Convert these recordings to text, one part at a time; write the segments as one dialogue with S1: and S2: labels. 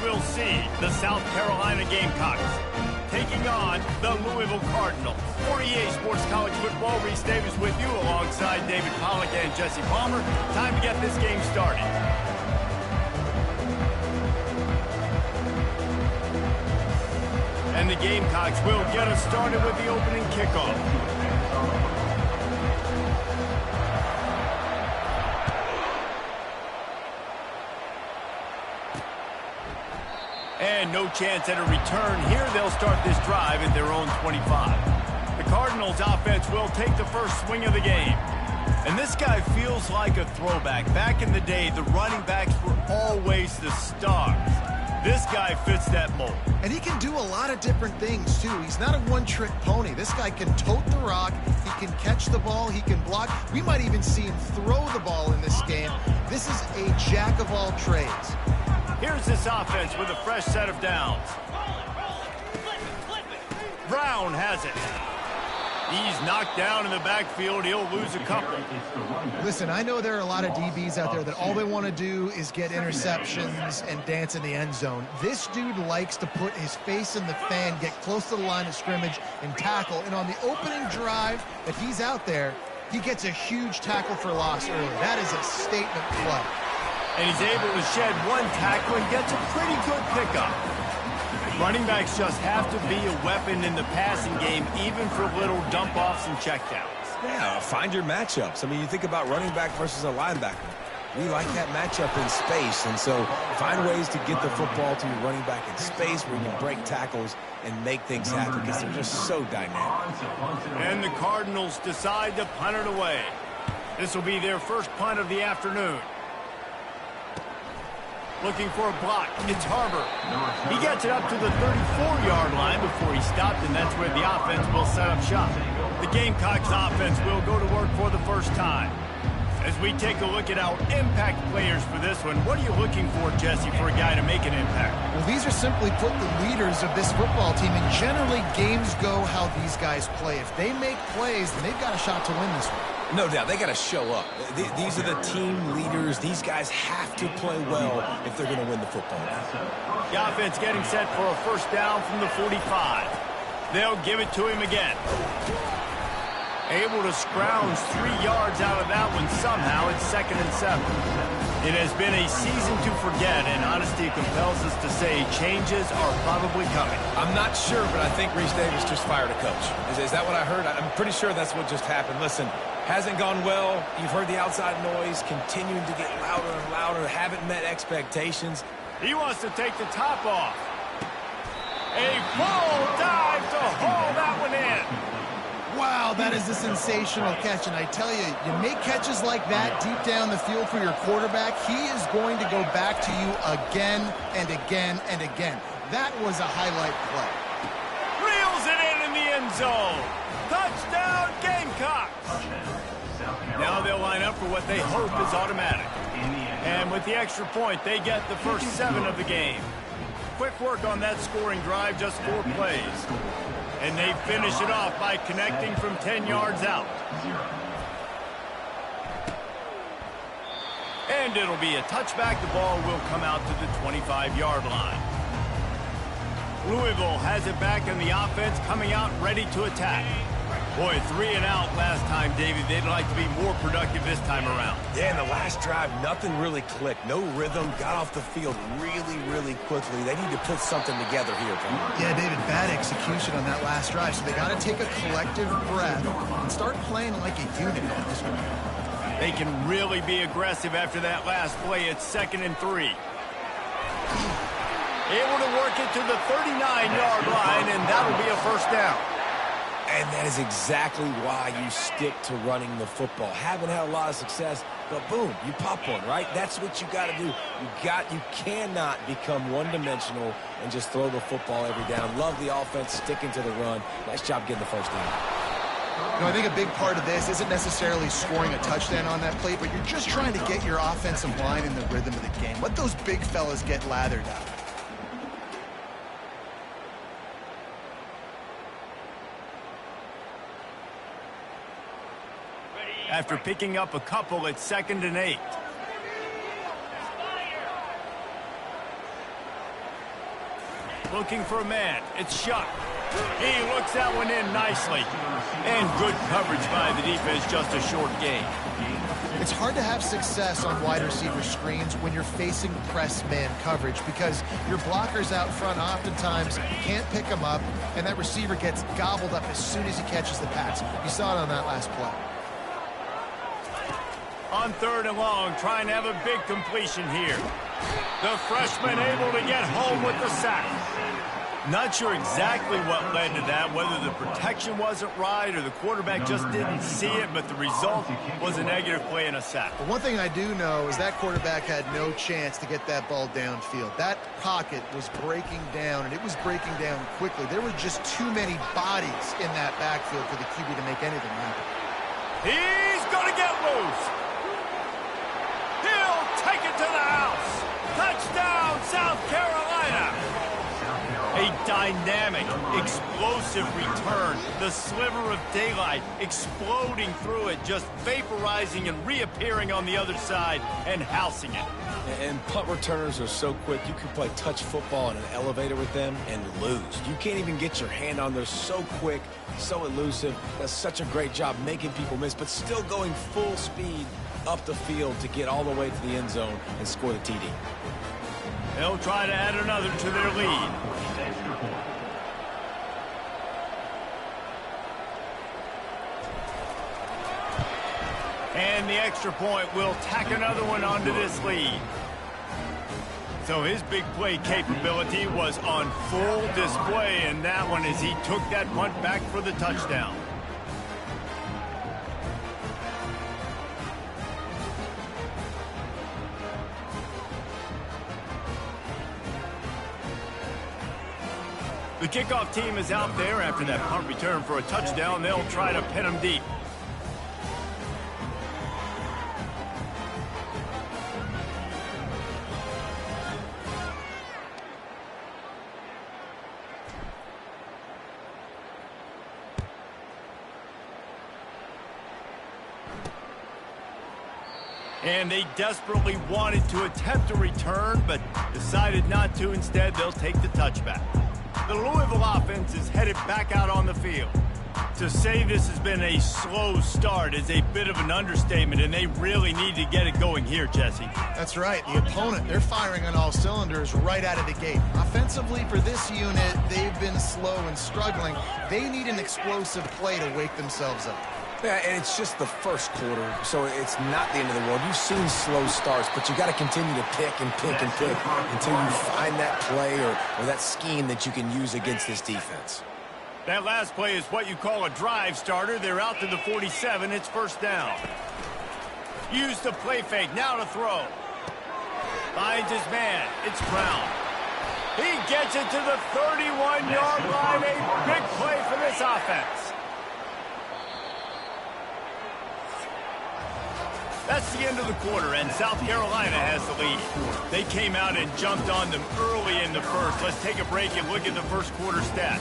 S1: we'll see the South Carolina Gamecocks taking on the Louisville Cardinals. For EA Sports College Football, Reese Davis with you alongside David Pollack and Jesse Palmer. Time to get this game started. And the Gamecocks will get us started with the opening kickoff. And no chance at a return here. They'll start this drive at their own 25. The Cardinals offense will take the first swing of the game. And this guy feels like a throwback. Back in the day, the running backs were always the stars. This guy fits that mold.
S2: And he can do a lot of different things, too. He's not a one-trick pony. This guy can tote the rock. He can catch the ball. He can block. We might even see him throw the ball in this game. This is a jack of all trades.
S1: Here's this offense with a fresh set of downs. Brown has it. He's knocked down in the backfield. He'll lose a couple.
S2: Listen, I know there are a lot of DBs out there that all they want to do is get interceptions and dance in the end zone. This dude likes to put his face in the fan, get close to the line of scrimmage, and tackle. And on the opening drive that he's out there, he gets a huge tackle for loss early. That is a statement play.
S1: And he's able to shed one tackle and gets a pretty good pickup. Running backs just have to be a weapon in the passing game, even for little dump-offs and checkdowns.
S3: Yeah, find your matchups. I mean, you think about running back versus a linebacker. We like that matchup in space, and so find ways to get the football to your running back in space where you can break tackles and make things happen because they're just so dynamic.
S1: And the Cardinals decide to punt it away. This will be their first punt of the afternoon. Looking for a block. It's Harbor. He gets it up to the 34-yard line before he stopped, and that's where the offense will set up shop. The Gamecocks offense will go to work for the first time. As we take a look at our impact players for this one, what are you looking for, Jesse, for a guy to make an impact?
S2: Well, these are simply put the leaders of this football team, and generally games go how these guys play. If they make plays, then they've got a shot to win this one.
S3: No doubt. They got to show up. These are the team leaders. These guys have to play well if they're going to win the football game.
S1: The offense getting set for a first down from the 45. They'll give it to him again. Able to scrounge 3 yards out of that one somehow. It's 2nd and 7. It has been a season to forget, and honesty compels us to say changes are probably coming.
S3: I'm not sure, but I think Reese Davis just fired a coach. Is that what I heard? I'm pretty sure that's what just happened. Listen, hasn't gone well. You've heard the outside noise continuing to get louder and louder. Haven't met expectations.
S1: He wants to take the top off. A full dive to haul that one in.
S2: Wow, that is a sensational catch, and I tell you, you make catches like that deep down the field for your quarterback, he is going to go back to you again and again and again. That was a highlight play.
S1: Reels it in the end zone. Touchdown, Gamecocks. Now they'll line up for what they hope is automatic. And with the extra point, they get the first 7 of the game. Quick work on that scoring drive, just 4 plays. And they finish it off by connecting from 10 yards out. And it'll be a touchback. The ball will come out to the 25-yard line. Louisville has it back in the offense, coming out ready to attack. Boy, 3 and out last time, David. They'd like to be more productive this time around.
S3: Yeah, in the last drive, nothing really clicked. No rhythm. Got off the field really, really quickly. They need to put something together here, Paul.
S2: Yeah, David, bad execution on that last drive. So they got to take a collective breath and start playing like a unit on this one.
S1: They can really be aggressive after that last play. It's 2nd and 3. Able to work it to the 39-yard line, and that'll be a first down.
S3: And that is exactly why you stick to running the football. Haven't had a lot of success, but boom, you pop one, right? That's what you got to do. You cannot become one-dimensional and just throw the football every down. Love the offense sticking to the run. Nice job getting the first down.
S2: You know, I think a big part of this isn't necessarily scoring a touchdown on that play, but you're just trying to get your offensive line in the rhythm of the game. Let those big fellas get lathered out.
S1: After picking up a couple, it's 2nd and 8. Looking for a man. It's Shuck. He looks that one in nicely. And good coverage by the defense, just a short gain.
S2: It's hard to have success on wide receiver screens when you're facing press man coverage because your blockers out front oftentimes can't pick them up, and that receiver gets gobbled up as soon as he catches the pass. You saw it on that last play.
S1: On 3rd and long, trying to have a big completion here. The freshman able to get home with the sack. Not sure exactly what led to that, whether the protection wasn't right or the quarterback just didn't see it, but the result was a negative play and a sack.
S2: But one thing I do know is that quarterback had no chance to get that ball downfield. That pocket was breaking down, and it was breaking down quickly. There were just too many bodies in that backfield for the QB to make anything happen.
S1: He's going to get loose. He'll take it to the house. Touchdown, South Carolina. A dynamic, explosive return. The sliver of daylight exploding through it, just vaporizing and reappearing on the other side and housing it.
S3: And punt returners are so quick, you can play touch football in an elevator with them and lose. You can't even get your hand on. They're so quick, so elusive. Does such a great job making people miss, but still going full speed up the field to get all the way to the end zone and score the TD.
S1: They'll try to add another to their lead. And the extra point will tack another one onto this lead. So his big play capability was on full display in that one as he took that punt back for the touchdown. The kickoff team is out there after that punt return for a touchdown. They'll try to pin him deep. And they desperately wanted to attempt a return, but decided not to. Instead, they'll take the touchback. The Louisville offense is headed back out on the field. To say this has been a slow start is a bit of an understatement, and they really need to get it going here, Jesse.
S2: That's right. The opponent, they're firing on all cylinders right out of the gate. Offensively, for this unit, they've been slow and struggling. They need an explosive play to wake themselves up.
S3: Yeah, and it's just the first quarter, so it's not the end of the world. You've seen slow starts, but you got to continue to pick and pick and pick until you find that play or that scheme that you can use against this defense.
S1: That last play is what you call a drive starter. They're out to the 47. It's first down. Use the play fake. Now to throw. Finds his man. It's Brown. He gets it to the 31-yard line. A big play for this offense. That's the end of the quarter, and South Carolina has the lead. They came out and jumped on them early in the first. Let's take a break and look at the first quarter stats.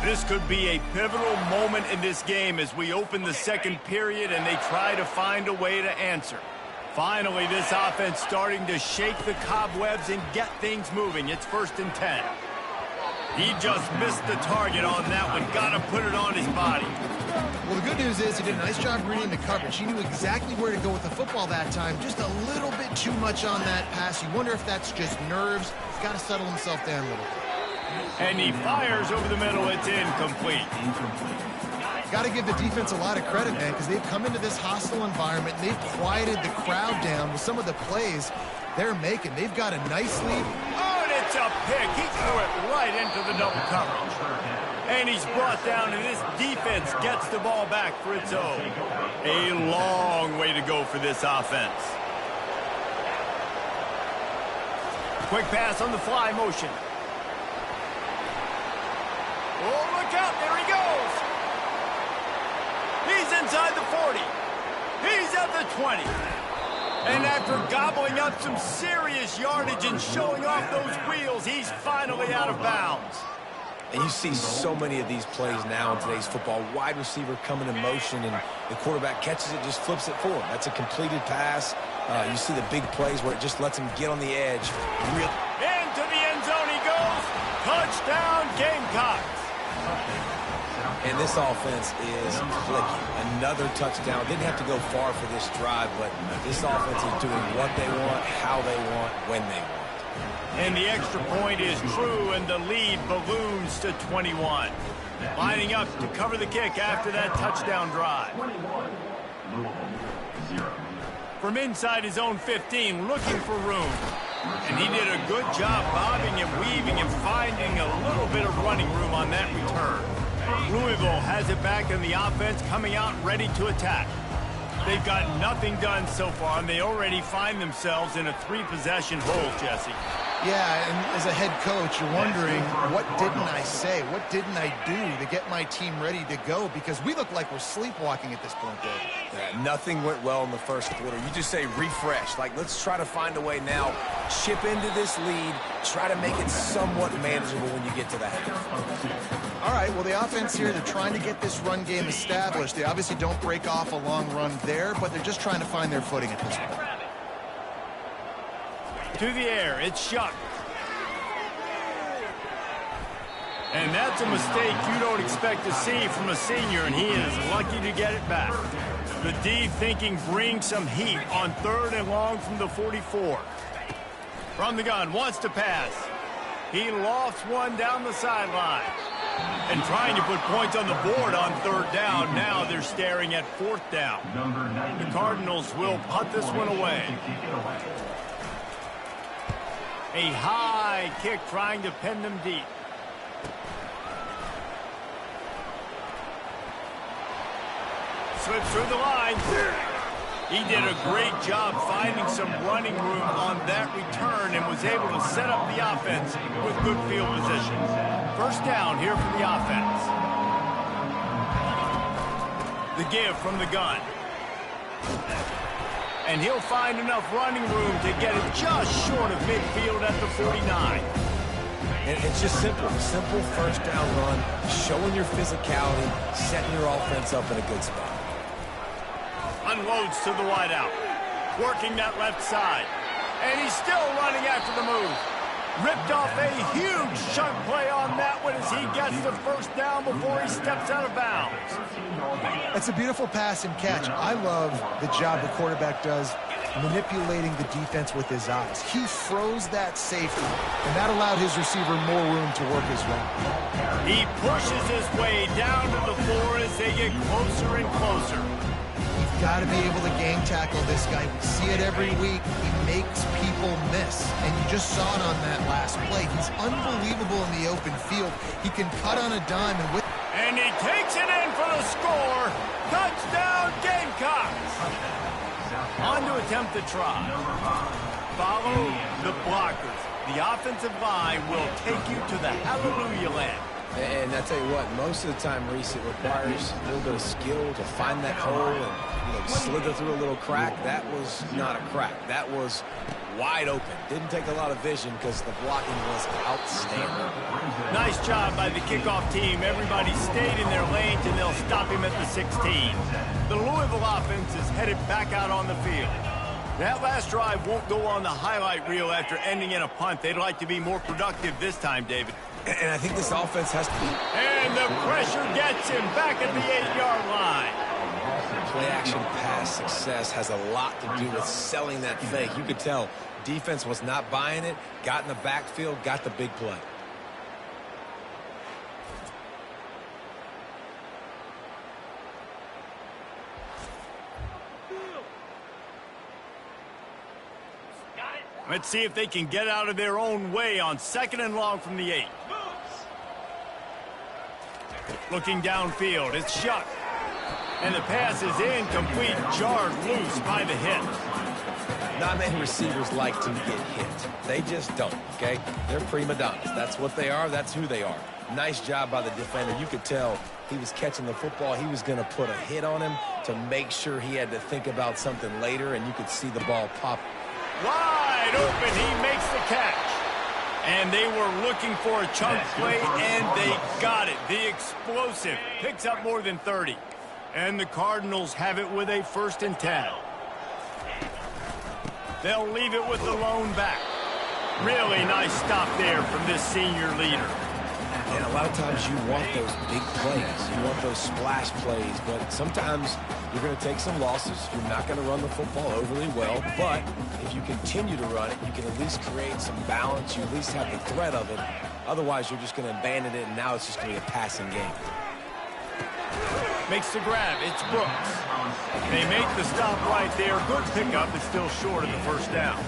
S1: This could be a pivotal moment in this game as we open the second period and they try to find a way to answer. Finally, this offense starting to shake the cobwebs and get things moving. It's 1st and 10. He just missed the target on that one. Got to put it on his body.
S2: Well, the good news is he did a nice job reading the coverage. He knew exactly where to go with the football that time. Just a little bit too much on that pass. You wonder if that's just nerves. He's got to settle himself down a little bit.
S1: And he fires over the middle. It's incomplete.
S2: Got to give the defense a lot of credit, man, because they've come into this hostile environment. And they've quieted the crowd down with some of the plays they're making. They've got a nice lead.
S1: Oh, and it's a pick. He threw it right into the double coverage. And he's brought down, and this defense gets the ball back for its own. A long way to go for this offense. Quick pass on the fly motion. Oh, look out. There he goes. He's inside the 40. He's at the 20. And after gobbling up some serious yardage and showing off those wheels, he's finally out of bounds.
S3: And you see so many of these plays now in today's football. Wide receiver coming in motion, and the quarterback catches it, just flips it forward. That's a completed pass. You see the big plays where it just lets him get on the edge.
S1: Into the end zone he goes. Touchdown, Gamecocks.
S3: And this offense is clicking. Another touchdown. Didn't have to go far for this drive, but this offense is doing what they want, how they want, when they want.
S1: And the extra point is true, and the lead balloons to 21. Lining up to cover the kick after that touchdown drive. From inside his own 15, looking for room. And he did a good job bobbing and weaving and finding a little bit of running room on that return. Louisville has it back in the offense, coming out ready to attack. They've got nothing done so far, and they already find themselves in a 3-possession hole, Jesse.
S2: Yeah, and as a head coach, you're wondering, what didn't I say? What didn't I do to get my team ready to go? Because we look like we're sleepwalking at this point, Dave.
S3: Yeah, nothing went well in the first quarter. You just say refresh. Like, let's try to find a way now. Chip into this lead. Try to make it somewhat manageable when you get to the half.
S2: All right, well, the offense here, they're trying to get this run game established. They obviously don't break off a long run there, but they're just trying to find their footing at this point.
S1: To the air, it's Shuck. And that's a mistake you don't expect to see from a senior, and he is lucky to get it back. The D thinking bring some heat on 3rd and long from the 44. From the gun, wants to pass. He lofts one down the sideline. And trying to put points on the board on 3rd down. Now they're staring at 4th down. The Cardinals will punt this one away. A high kick trying to pin them deep. Slips through the line. He did a great job finding some running room on that return and was able to set up the offense with good field position. 1st down here for the offense. The give from the gun. And he'll find enough running room to get it just short of midfield at the 49.
S3: And it's just simple. Simple 1st down run, showing your physicality, setting your offense up in a good spot.
S1: Unloads to the wideout. Working that left side. And he's still running after the move. Ripped off a huge chunk play on that one as he gets the 1st down before he steps out of bounds.
S2: It's a beautiful pass and catch. I love the job the quarterback does manipulating the defense with his eyes. He froze that safety, and that allowed his receiver more room to work his route.
S1: He pushes his way down to the floor as they get closer and closer.
S2: You've got to be able to game tackle this guy. We see it every week. He makes people miss, and you just saw it on that last play. He's unbelievable in the open field. He can cut on a dime and with.
S1: And he takes it in for the score. Touchdown, Gamecocks. On to attempt the try. Follow the blockers. The offensive line will take you to the hallelujah land.
S3: And I tell you what, most of the time, Reese, it requires a little bit of skill to find that hole and slither through a little crack. That was not a crack. That was wide open. Didn't take a lot of vision because the blocking was outstanding.
S1: Nice job by the kickoff team. Everybody stayed in their lanes, and they'll stop him at the 16. The Louisville offense is headed back out on the field. That last drive won't go on the highlight reel after ending in a punt. They'd like to be more productive this time, David.
S3: And I think this offense has to be.
S1: And the pressure gets him back at the 8-yard line.
S3: Play-action pass success has a lot to do with selling that fake. You could tell defense was not buying it, got in the backfield, got the big play.
S1: Let's see if they can get out of their own way on 2nd and long from the 8. Looking downfield, it's Shuck. And the pass is incomplete, jarred loose by the hit.
S3: Not many receivers like to get hit. They just don't, okay? They're prima donnas. That's what they are. That's who they are. Nice job by the defender. You could tell he was catching the football. He was going to put a hit on him to make sure he had to think about something later, and you could see the ball pop.
S1: Wide open, he makes the catch. And they were looking for a chunk play, and they got it. The explosive picks up more than 30. And the Cardinals have it with a 1st and 10. They'll leave it with the lone back. Really nice stop there from this senior leader.
S3: And a lot of times you want those big plays. You want those splash plays. But sometimes you're going to take some losses. You're not going to run the football overly well. But if you continue to run it, you can at least create some balance. You at least have the threat of it. Otherwise, you're just going to abandon it, and now it's just going to be a passing game.
S1: Makes the grab. It's Brooks. They make the stop right there. Good pickup, but still short of the 1st down.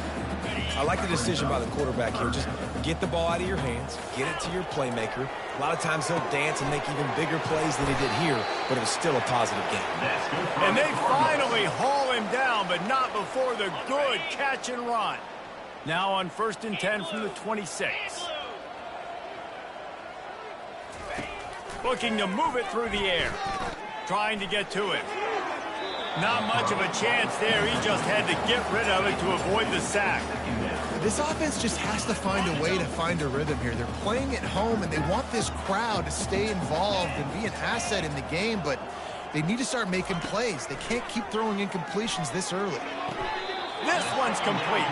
S3: I like the decision by the quarterback here. Just get the ball out of your hands, get it to your playmaker. A lot of times he'll dance and make even bigger plays than he did here, but it was still a positive game.
S1: And they finally haul him down, but not before the good catch and run. Now on 1st and 10 from the 26. Looking to move it through the air. Trying to get to it. Not much of a chance there. He just had to get rid of it to avoid the sack.
S2: This offense just has to find a way to find a rhythm here. They're playing at home, and they want this crowd to stay involved and be an asset in the game, but they need to start making plays. They can't keep throwing incompletions this early.
S1: This one's complete.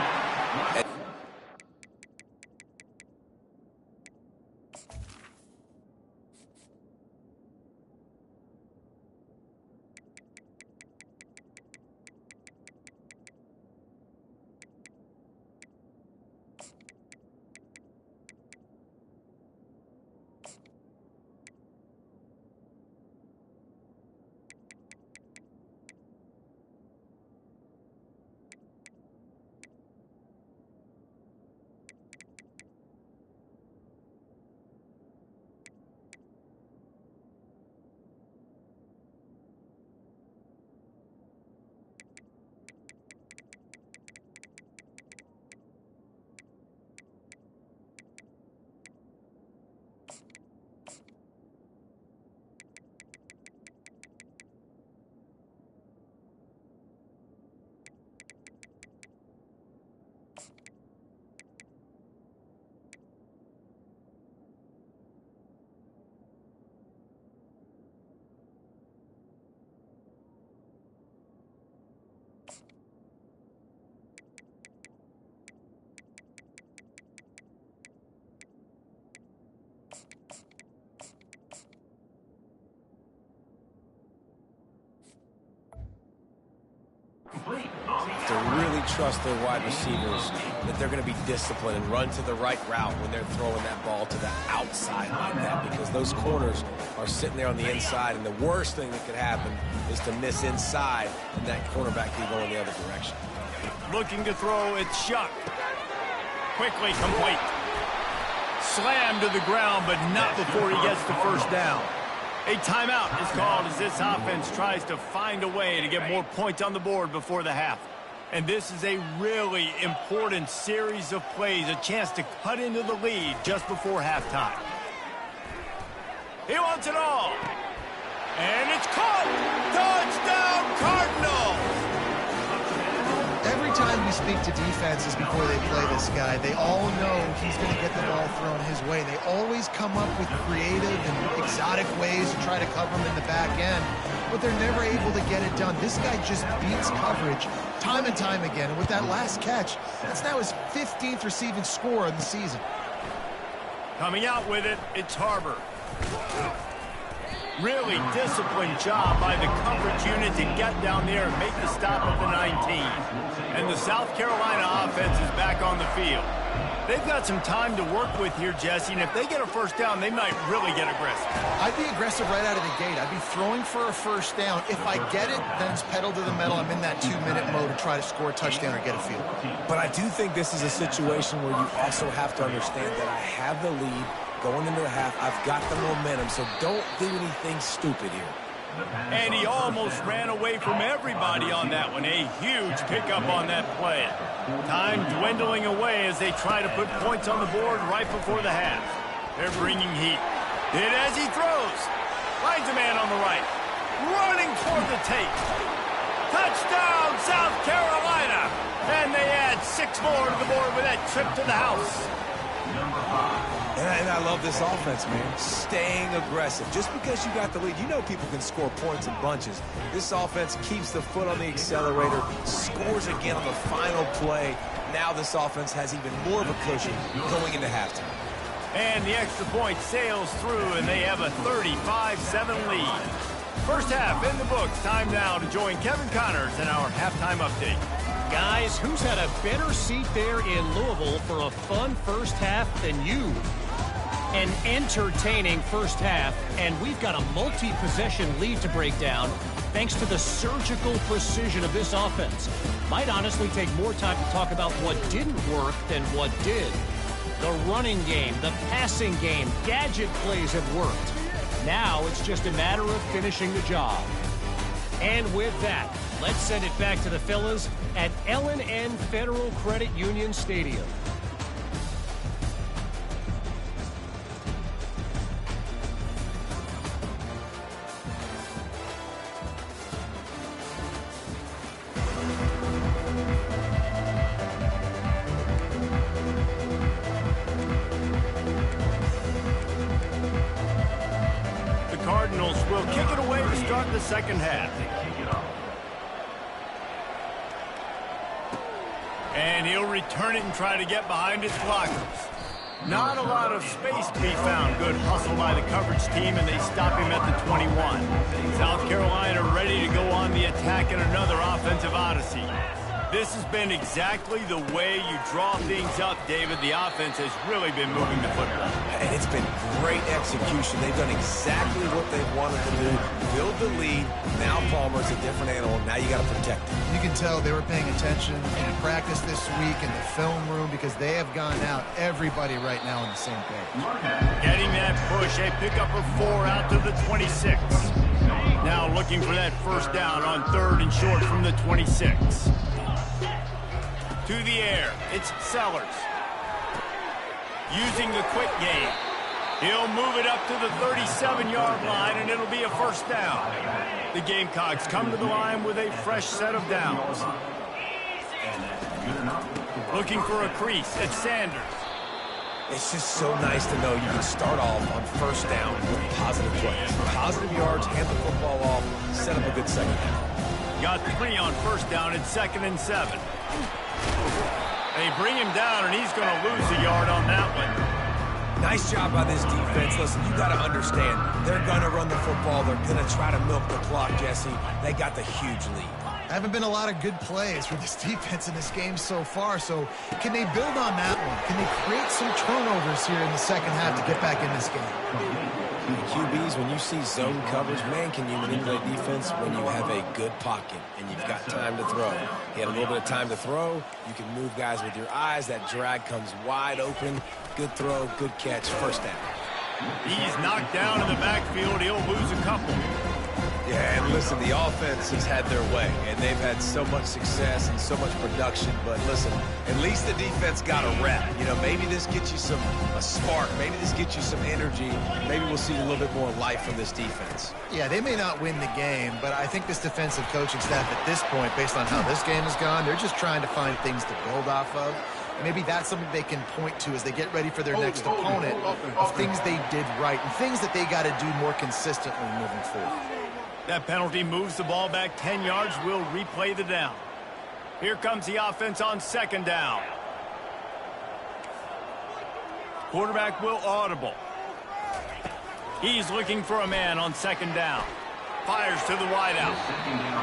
S3: To really trust their wide receivers that they're going to be disciplined and run to the right route when they're throwing that ball to the outside like that, because those corners are sitting there on the inside, and the worst thing that could happen is to miss inside and that cornerback be going the other direction.
S1: Looking to throw, it's Shuck. Quickly complete. Slammed to the ground, but not before he gets the 1st down. A timeout is called as this offense tries to find a way to get more points on the board before the half. And this is a really important series of plays, a chance to cut into the lead just before halftime. He wants it all. And it's caught. Touchdown, Cardinals!
S2: Every time we speak to defenses before they play this guy, they all know he's going to get the ball thrown his way. They always come up with creative and exotic ways to try to cover him in the back end, but they're never able to get it done. This guy just beats coverage time and time again, and with that last catch, that's now his 15th receiving score of the season.
S1: Coming out with it, it's Harbor. Really disciplined job by the coverage unit to get down there and make the stop at the 19. And the South Carolina offense is back on the field. They've got some time to work with here, Jesse, and if they get a 1st down, they might really get aggressive.
S2: I'd be aggressive right out of the gate. I'd be throwing for a 1st down. If I get it, then it's pedal to the metal. I'm in that 2-minute mode to try to score a touchdown or get a field goal.
S3: But I do think this is a situation where you also have to understand that I have the lead going into the half. I've got the momentum, so don't do anything stupid here.
S1: And he almost ran away from everybody on that one. A huge pickup on that play. Time dwindling away as they try to put points on the board right before the half. They're bringing heat. Did as he throws. Finds a man on the right. Running toward the tape. Touchdown, South Carolina! And they add 6 more to the board with that trip to the house.
S3: And I love this offense, man. Staying aggressive. Just because you got the lead, you know people can score points in bunches. This offense keeps the foot on the accelerator, scores again on the final play. Now this offense has even more of a cushion going into halftime.
S1: And the extra point sails through, and they have a 35-7 lead. First half in the books. Time now to join Kevin Connors in our halftime update.
S4: Guys, who's had a better seat there in Louisville for a fun first half than you? An entertaining first half, and we've got a multi-possession lead to break down thanks to the surgical precision of this offense. Might honestly take more time to talk about what didn't work than what did. The running game, the passing game, gadget plays have worked. Now it's just a matter of finishing the job. And with that, let's send it back to the fellas at L&N Federal Credit Union Stadium.
S1: Will kick it away to start the second half. And he'll return it and try to get behind his blockers. Not a lot of space to be found. Good hustle by the coverage team, and they stop him at the 21. South Carolina ready to go on the attack in another offensive odyssey. This has been exactly the way you draw things up, David. The offense has really been moving the football.
S3: And it's been great execution. They've done exactly what they wanted to do. Build the lead. Now Palmer's a different animal. Now you got to protect him.
S2: You can tell they were paying attention in practice this week in the film room because they have gone out, everybody right now on the same page.
S1: Getting that push, a pickup of 4 out to the 26. Now looking for that first down on 3rd and short from the 26. To the air, it's Sellers. Using the quick game. He'll move it up to the 37-yard line, and it'll be a first down. The Gamecocks come to the line with a fresh set of downs. Looking for a crease, it's Sanders.
S3: It's just so nice to know you can start off on first down with positive plays. Positive yards, hand the football off, set up a good second down.
S1: Got 3 on first down at 2nd and 7. They bring him down, and he's going to lose a yard on that one.
S3: Nice job by this defense. Listen, you got to understand, they're going to run the football. They're going to try to milk the clock, Jesse. They got the huge lead.
S2: Haven't been a lot of good plays for this defense in this game so far, so can they build on that one? Can they create some turnovers here in the second half to get back in this game?
S3: QBs, when you see zone coverage, man, can you manipulate defense when you have a good pocket and you've got time to throw? You had a little bit of time to throw. You can move guys with your eyes. That drag comes wide open. Good throw, good catch, first down.
S1: He's knocked down in the backfield. He'll lose a couple.
S3: Yeah, and listen, the offense has had their way, and they've had so much success and so much production. But listen, at least the defense got a rep. You know, maybe this gets you a spark. Maybe this gets you some energy. Maybe we'll see a little bit more life from this defense.
S2: Yeah, they may not win the game, but I think this defensive coaching staff at this point, based on how this game has gone, they're just trying to find things to build off of. Maybe that's something they can point to as they get ready for their next opponent of things they did right and things that they got to do more consistently moving forward.
S1: That penalty moves the ball back 10 yards. We'll replay the down. Here comes the offense on 2nd down. Quarterback will audible. He's looking for a man on 2nd down. Fires to the wideout.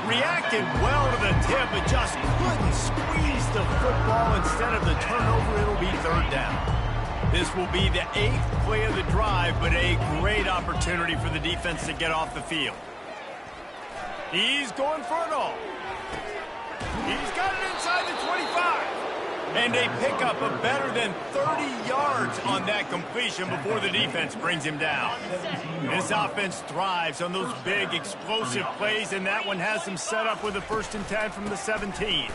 S1: Reacted well to the tip, but just couldn't squeeze the football. Instead of the turnover, it'll be 3rd down. This will be the 8th play of the drive, but a great opportunity for the defense to get off the field. He's going for it all. He's got it inside the 25. And a pickup of better than 30 yards on that completion before the defense brings him down. This offense thrives on those big, explosive plays, and that one has him set up with a 1st and 10 from the 17.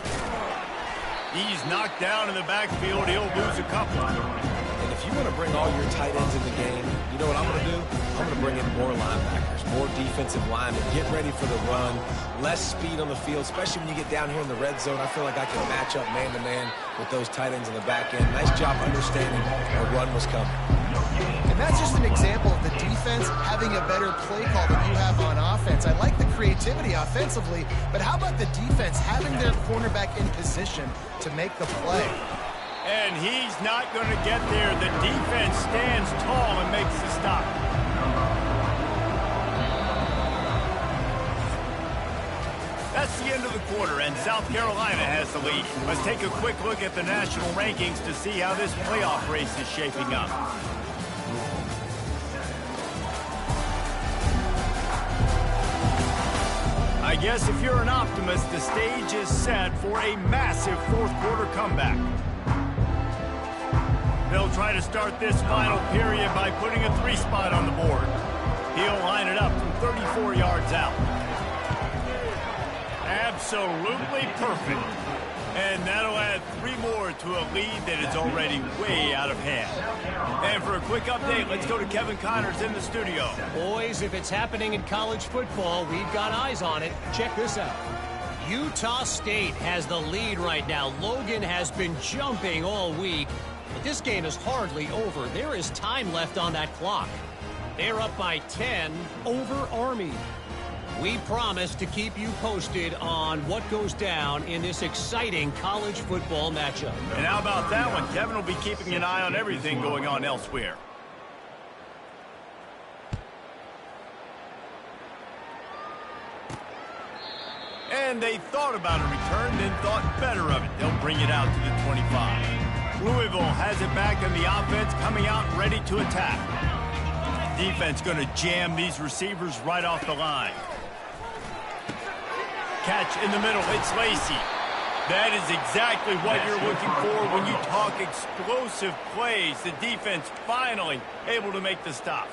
S1: He's knocked down in the backfield. He'll lose a couple.
S3: And if you want to bring all your tight ends in the game, You know what I'm going to do? I'm going to bring in more linebackers, more defensive linemen, get ready for the run, less speed on the field, especially when you get down here in the red zone. I feel like I can match up man-to-man with those tight ends in the back end. Nice job understanding a run was coming.
S2: And that's just an example of the defense having a better play call than you have on offense. I like the creativity offensively, but how about the defense having their cornerback in position to make the play?
S1: And he's not going to get there. The defense stands tall and makes the stop. That's the end of the quarter, and South Carolina has the lead. Let's take a quick look at the national rankings to see how this playoff race is shaping up. I guess if you're an optimist, the stage is set for a massive fourth-quarter comeback. They'll try to start this final period by putting a three-spot on the board. He'll line it up from 34 yards out. Absolutely perfect. And that'll add 3 more to a lead that is already way out of hand. And for a quick update, let's go to Kevin Connors in the studio.
S4: Boys, if it's happening in college football, we've got eyes on it. Check this out. Utah State has the lead right now. Logan has been jumping all week, but this game is hardly over. There is time left on that clock. They're up by 10 over Army. We promise to keep you posted on what goes down in this exciting college football matchup.
S1: And how about that one? Kevin will be keeping an eye on everything going on elsewhere. And they thought about a return, then thought better of it. They'll bring it out to the 25. Louisville has it back, and the offense coming out ready to attack. Defense going to jam these receivers right off the line. Catch in the middle, it's Lacey. That is exactly what you're looking for when you talk explosive plays. The defense finally able to make the stop.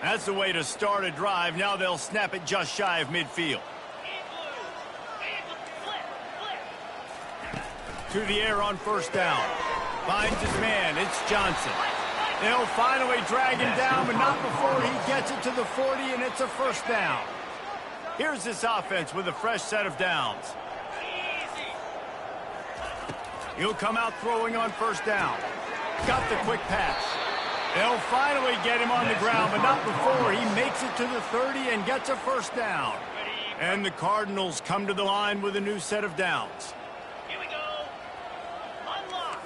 S1: That's the way to start a drive. Now they'll snap it just shy of midfield. To the air on first down. Finds his man, it's Johnson. They'll finally drag him down, but not before he gets it to the 40, and it's a first down. Here's this offense with a fresh set of downs. He'll come out throwing on first down. Got the quick pass. They'll finally get him on the ground, but not before he makes it to the 30 and gets a first down. And the Cardinals come to the line with a new set of downs.
S5: Here we go. Unlock.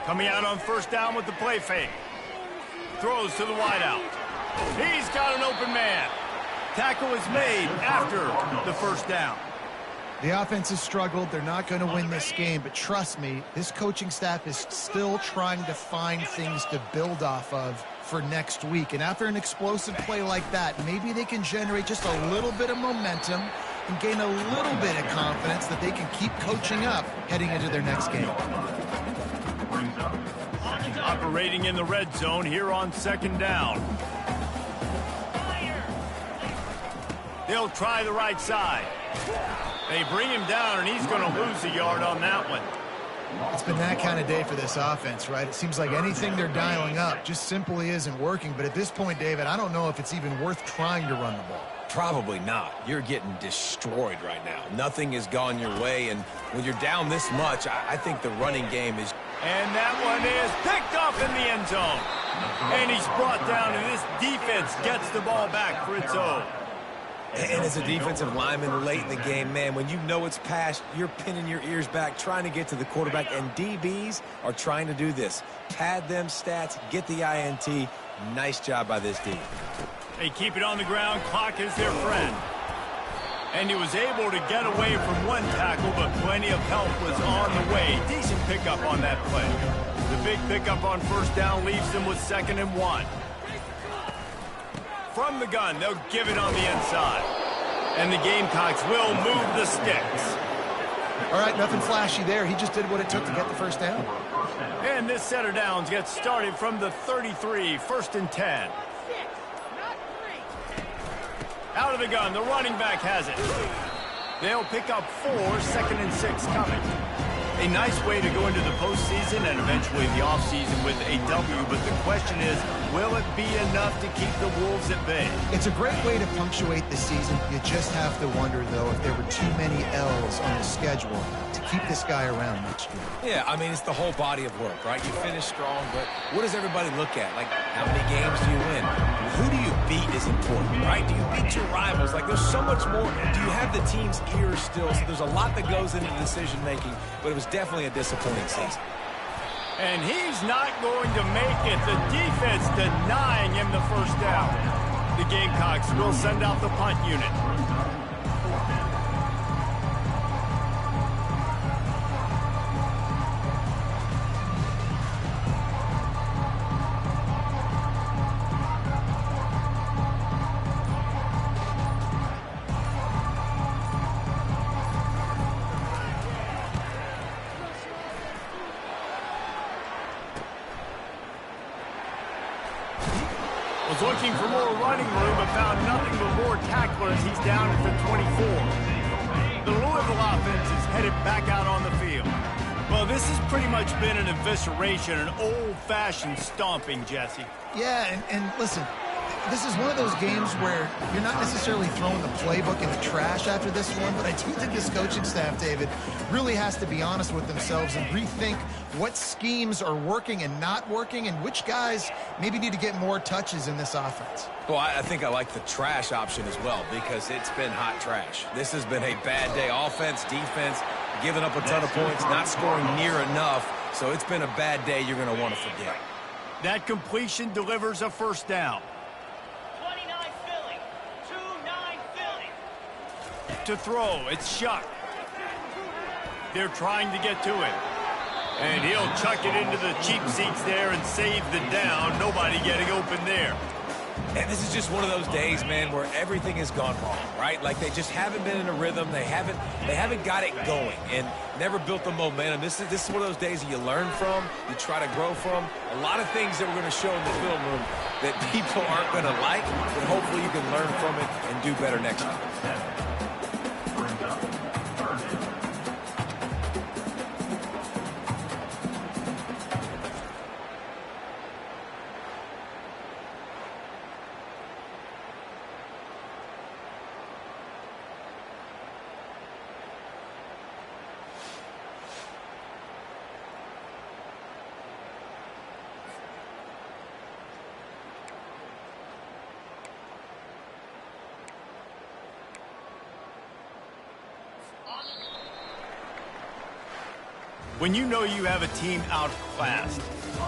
S1: Coming out on first down with the play fake. Throws to the wideout. He's got an open man. Tackle is made after the first down.
S2: The offense has struggled. They're not going to win this game, but trust me, this coaching staff is still trying to find things to build off of for next week. And after an explosive play like that, maybe they can generate just a little bit of momentum and gain a little bit of confidence that they can keep coaching up heading into their next game.
S1: Operating in the red zone here on second down. They'll try the right side. They bring him down, and he's going to lose a yard on that one.
S2: It's been that kind of day for this offense, right? It seems like anything they're dialing up just simply isn't working. But at this point, David, I don't know if it's even worth trying to run the ball.
S3: Probably not. You're getting destroyed right now. Nothing has gone your way, and when you're down this much, I think the running game is...
S1: And that one is picked off in the end zone. And he's brought down, and this defense gets the ball back for its own.
S3: And as a defensive lineman late in the game, man, when you know it's past, you're pinning your ears back, trying to get to the quarterback, and DBs are trying to do this. Pad them stats, get the INT. Nice job by this team.
S1: They keep it on the ground. Clock is their friend. And he was able to get away from one tackle, but plenty of help was on the way. Decent pickup on that play. The big pickup on first down leaves them with 2nd and 1. From the gun, they'll give it on the inside. And the Gamecocks will move the sticks.
S2: All right, nothing flashy there. He just did what it took to get the first down.
S1: And this set of downs gets started from the 33, 1st and 10. Out of the gun, the running back has it. They'll pick up 4, 2nd and 6 coming. A nice way to go into the postseason and eventually the offseason with a W, but the question is, will it be enough to keep the Wolves at bay?
S2: It's a great way to punctuate the season. You just have to wonder, though, if there were too many L's on the schedule to keep this guy around next year.
S3: Yeah, I mean, it's the whole body of work, right? You finish strong, but what does everybody look at? Like, how many games do you win? Who do you beat is important, right? Do you beat your rivals? Like, there's so much more. Do you have the team's ears still? So there's a lot that goes into decision-making, but it was definitely a disappointing season.
S1: And he's not going to make it. The defense denying him the first down. The Gamecocks will send out the punt unit. Was looking for more running room, but found nothing but more tacklers. He's down at the 24. The Louisville offense is headed back out on the field. Well, this has pretty much been an evisceration, an old-fashioned stomping, Jesse.
S2: Yeah, and listen, this is one of those games where you're not necessarily throwing the playbook in the trash after this one, but I do think this coaching staff, David, really has to be honest with themselves and rethink what schemes are working and not working and which guys maybe need to get more touches in this offense.
S3: Well, I think I like the trash option as well because it's been hot trash. This has been a bad day. Offense, defense, giving up a ton of points, not scoring near enough. So it's been a bad day you're going to want to forget.
S1: That completion delivers a first down.
S5: 29 Philly. 2-9 Philly.
S1: To throw, it's Shuck. They're trying to get to it. And he'll chuck it into the cheap seats there and save the down. Nobody getting open there.
S3: And this is just one of those days, man, where everything has gone wrong, right? Like they just haven't been in a rhythm. They haven't got it going and never built the momentum. This is one of those days that you learn from, you try to grow from. A lot of things that we're going to show in the film room that people aren't going to like, but hopefully you can learn from it and do better next time.
S1: When you know you have a team outclassed,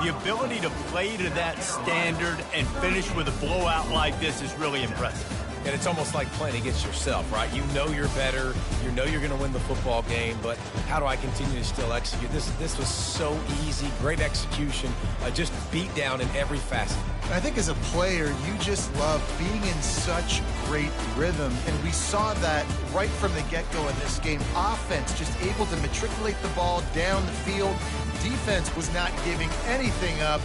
S1: the ability to play to that standard and finish with a blowout like this is really impressive.
S3: And it's almost like playing against yourself, right? You know you're better. You know you're going to win the football game, but how do I continue to still execute? This was so easy, great execution, just beat down in every facet.
S2: I think as a player, you just love being in such great rhythm, and we saw that right from the get-go in this game. Offense just able to matriculate the ball down the field. Defense was not giving anything up.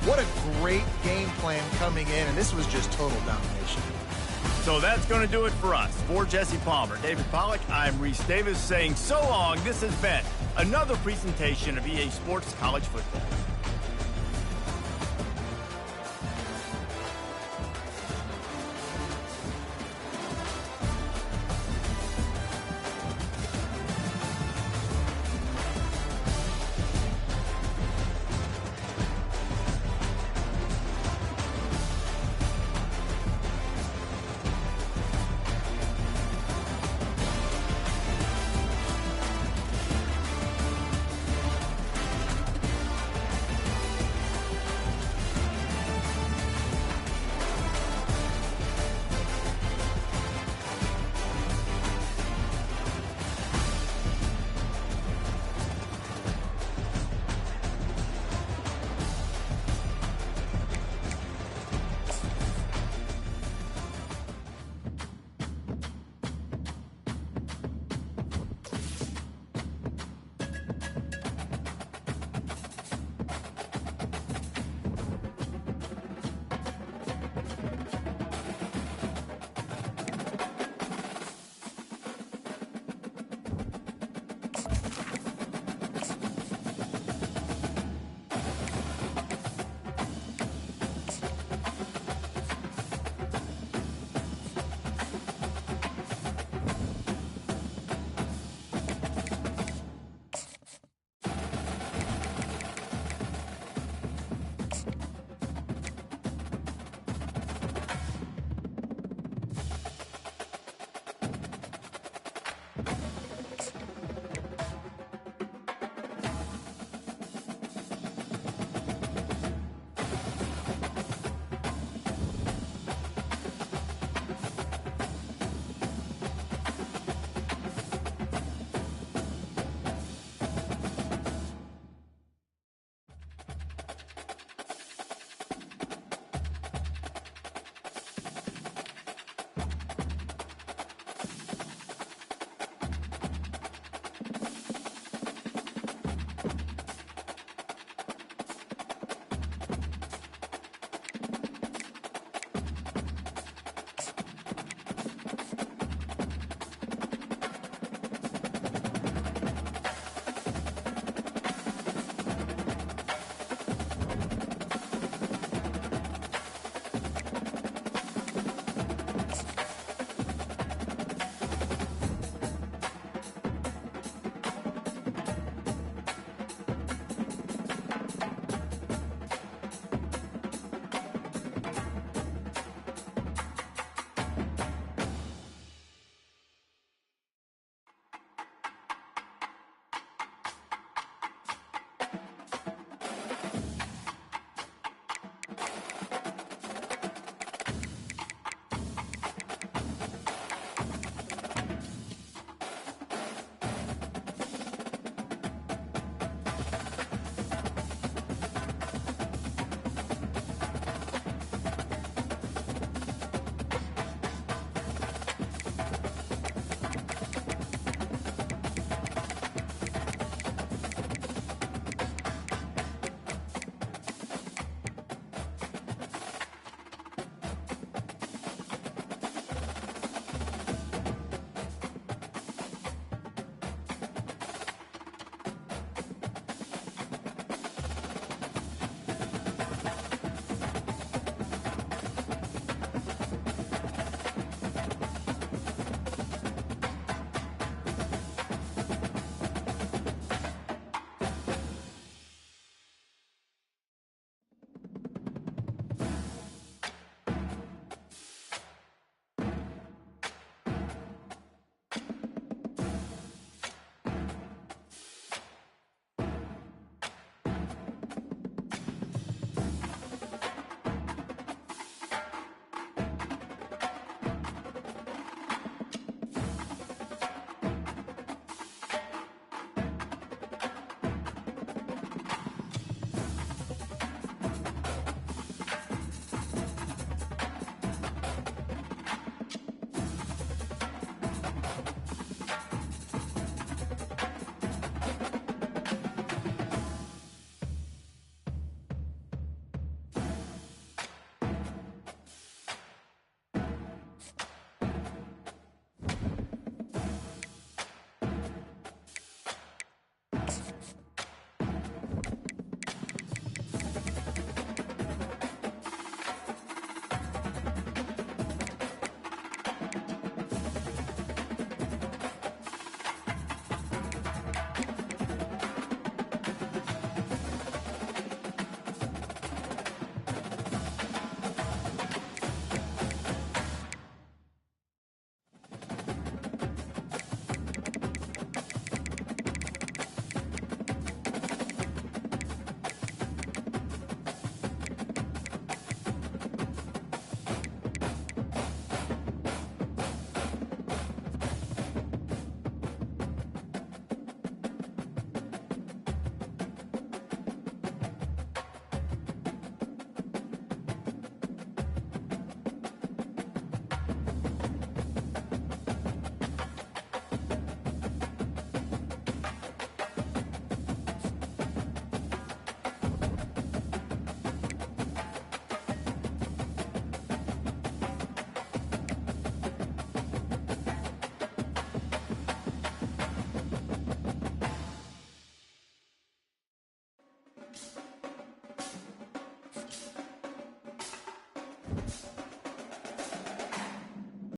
S2: What a great game plan coming in, and this was just total domination.
S1: So that's going to do it for us. For Jesse Palmer, David Pollack, I'm Reese Davis saying so long. This has been another presentation of EA Sports College Football.